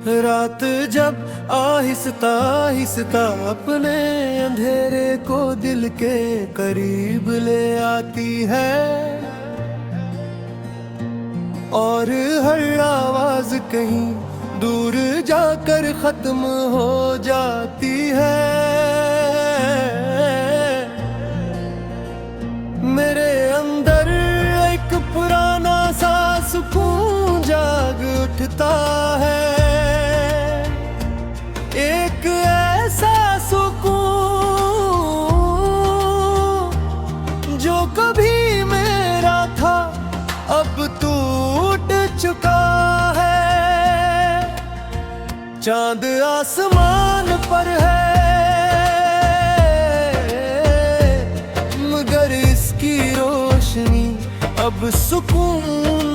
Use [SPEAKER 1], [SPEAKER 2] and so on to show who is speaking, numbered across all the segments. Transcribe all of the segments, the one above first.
[SPEAKER 1] रात जब आहिस्ता आहिस्ता अपने अंधेरे को दिल के करीब ले आती है, और हर आवाज कहीं दूर जाकर खत्म हो जाती है। मेरे अंदर एक पुराना सा सुकून जाग उठता है, एक ऐसा सुकून जो कभी मेरा था अब टूट चुका है। चांद आसमान पर है मगर इसकी रोशनी अब सुकून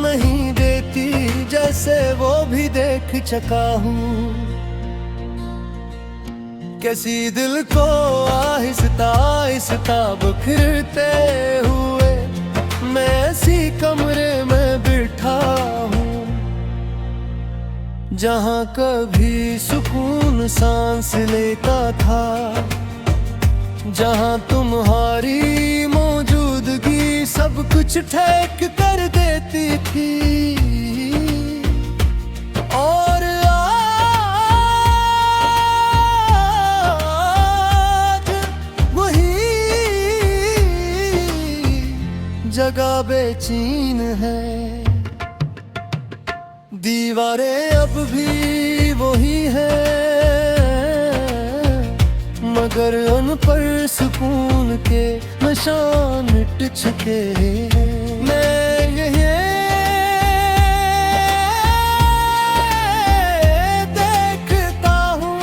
[SPEAKER 1] नहीं देती, जैसे वो भी देख चुका हूँ। किसी दिल को आहिस्ता आहिस्ता बिखरते हुए मैं ऐसी कमरे में बैठा हूँ, जहाँ कभी सुकून सांस लेता था, जहाँ तुम्हारी मौजूदगी सब कुछ ठीक कर देती थी। और आज वही जगह बेचैन है, दीवारें अब भी वही है, मगर उन पर सुकून के निशान मिट चुके हैं। मैं यही देखता हूँ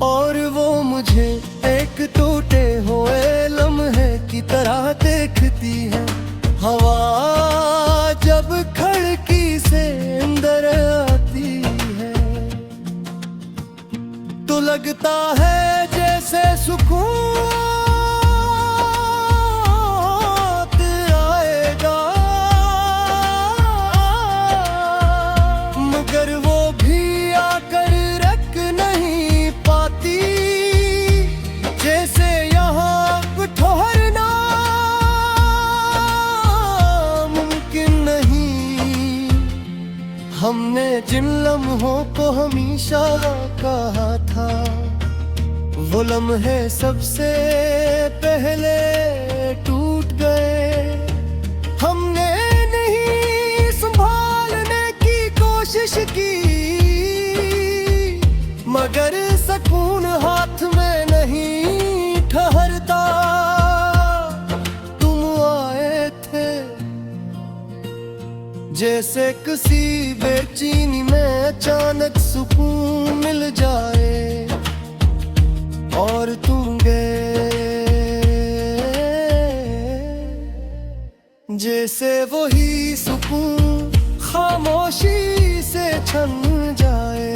[SPEAKER 1] और वो मुझे एक टूटे हुए लम्हे की तरह देखती है। हवा जब खिड़की से अंदर आती है तो लगता है जैसे सुकून आएगा, मगर वो भी आकर रख नहीं पाती, जैसे यहाँ ठहरना मुमकिन नहीं। हमने जिन लम्हों को हमेशा कहा था, वो लम्हे सबसे पहले टूट गए। हमने नहीं संभालने की कोशिश की, मगर सुकून हाथ में नहीं ठहरता। तुम आए थे जैसे किसी बेचैनी में अचानक सुकून मिल जाए, और तुम गए जैसे वही सुकून खामोशी से छन जाए।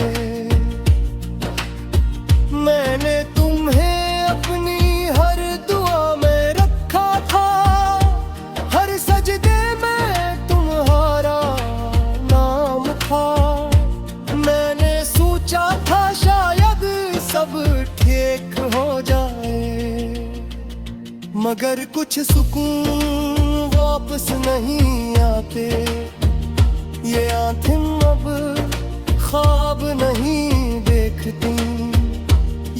[SPEAKER 1] मैंने तुम्हें अपनी हर दुआ में रखा था, हर सजदे में तुम्हारा नाम था। मैंने सोचा था शायद सब ठीक हो जाए, मगर कुछ सुकून वापस नहीं आते। ये आंखें अब ख्वाब नहीं देखती,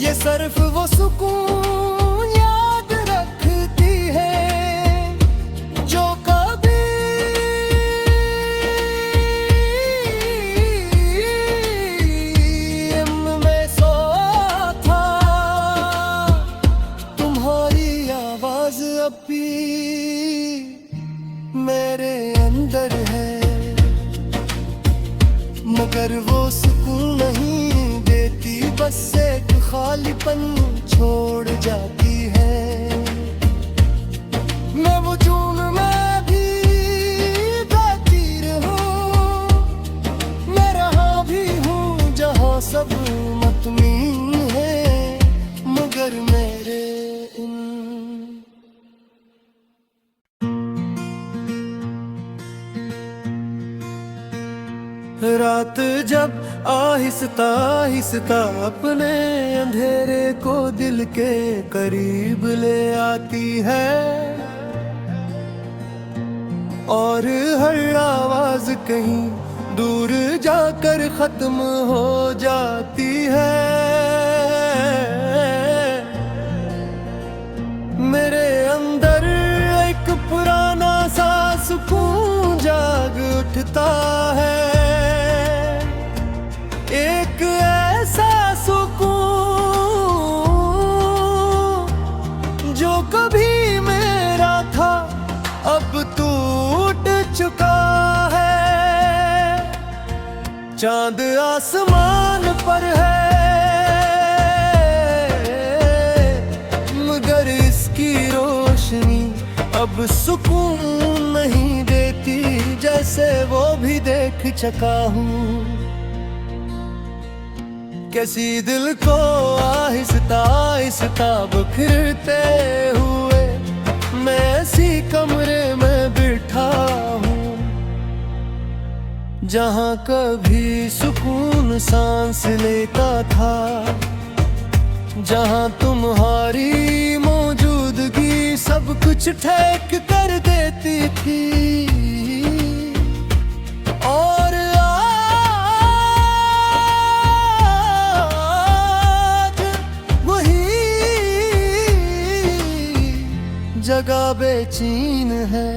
[SPEAKER 1] ये सिर्फ वो सुकून याद रखती है जो कभी मैं सोया था। तुम्हारी आवाज अब भी मेरे अंदर है, मगर वो सुकून नहीं देती, बस एक खालीपन छोड़ जाती है। मैं वजूद में भी गाती रहूं, मैं रहा भी हूँ जहाँ सब मतमीन है, मगर मेरे इन रात जब आहिस्ता आहिस्ता अपने अंधेरे को दिल के करीब ले आती है, और हर आवाज कहीं दूर जाकर खत्म हो जाती है। मेरे अंदर एक पुराना सा सुकून जाग उठता है, एक ऐसा सुकून जो कभी मेरा था अब टूट चुका है। चांद आसमान पर है मगर इसकी रोशनी अब सुकून नहीं देती, जैसे वो भी देख चुका हूँ। कैसी दिल को आहिस्ता आहिस्ता बिखरते हुए मैं ऐसी कमरे में बैठा हूँ, जहाँ कभी सुकून सांस लेता था, जहाँ तुम्हारी मौजूदगी सब कुछ ठीक कर देती थी। और आज वही जगह बेचैन है,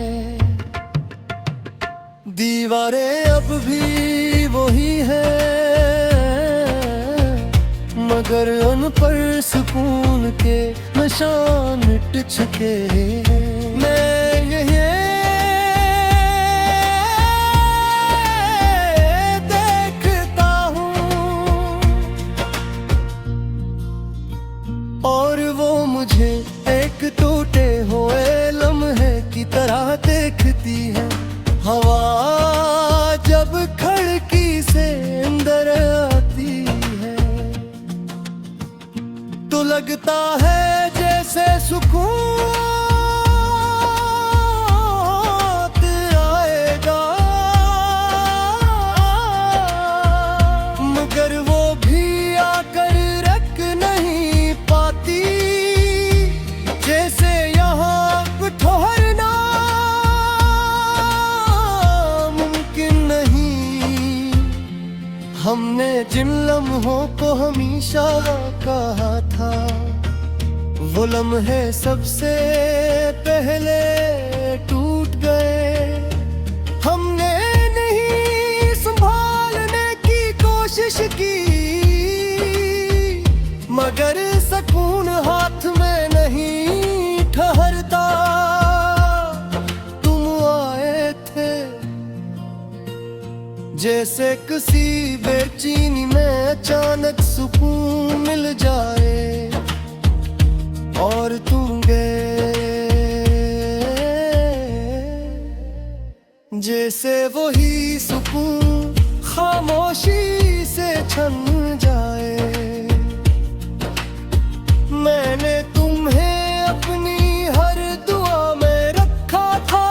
[SPEAKER 1] दीवारें अब भी वही है मगर उन पर सुकून के निशान मिट चुके हैं। मैं ये देखता हूँ और वो मुझे एक टूटे हुए लम्हे की तरह देखती है। हवा जब खिड़की से अंदर आती है तो लगता है जैसे सुकून आएगा, मगर वो भी आकर रख नहीं पाती, जैसे यहाँ ठहरना मुमकिन नहीं। हमने जिन लम्हों को हमेशा कहा था वो लम्हे सबसे पहले टूट गए। हमने नहीं संभालने की कोशिश की मगर सुकून हाथ में नहीं ठहरता। तुम आए थे जैसे किसी बेचैनी में अचानक सुकून मिल जाए, और तुम गए जैसे वही सुकून खामोशी से छन जाए। मैंने तुम्हें अपनी हर दुआ में रखा था,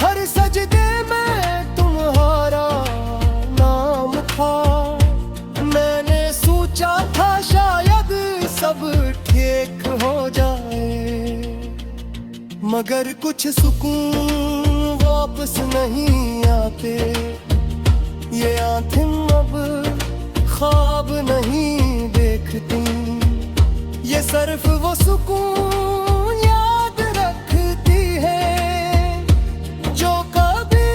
[SPEAKER 1] हर सजदे में तुम्हारा नाम था। मैंने सोचा था शायद सब ठीक हो जाए, मगर कुछ सुकून वापस नहीं आते। ये आंखें अब ख्वाब नहीं देखती, ये सिर्फ वो सुकून याद रखती है जो कभी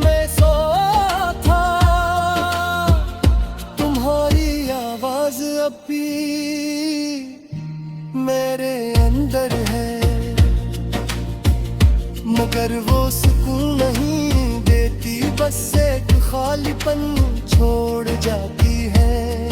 [SPEAKER 1] में सोया था। तुम्हारी आवाज अब भी मेरे अंदर है मगर वो सुकून नहीं देती, बस एक खालीपन छोड़ जाती है।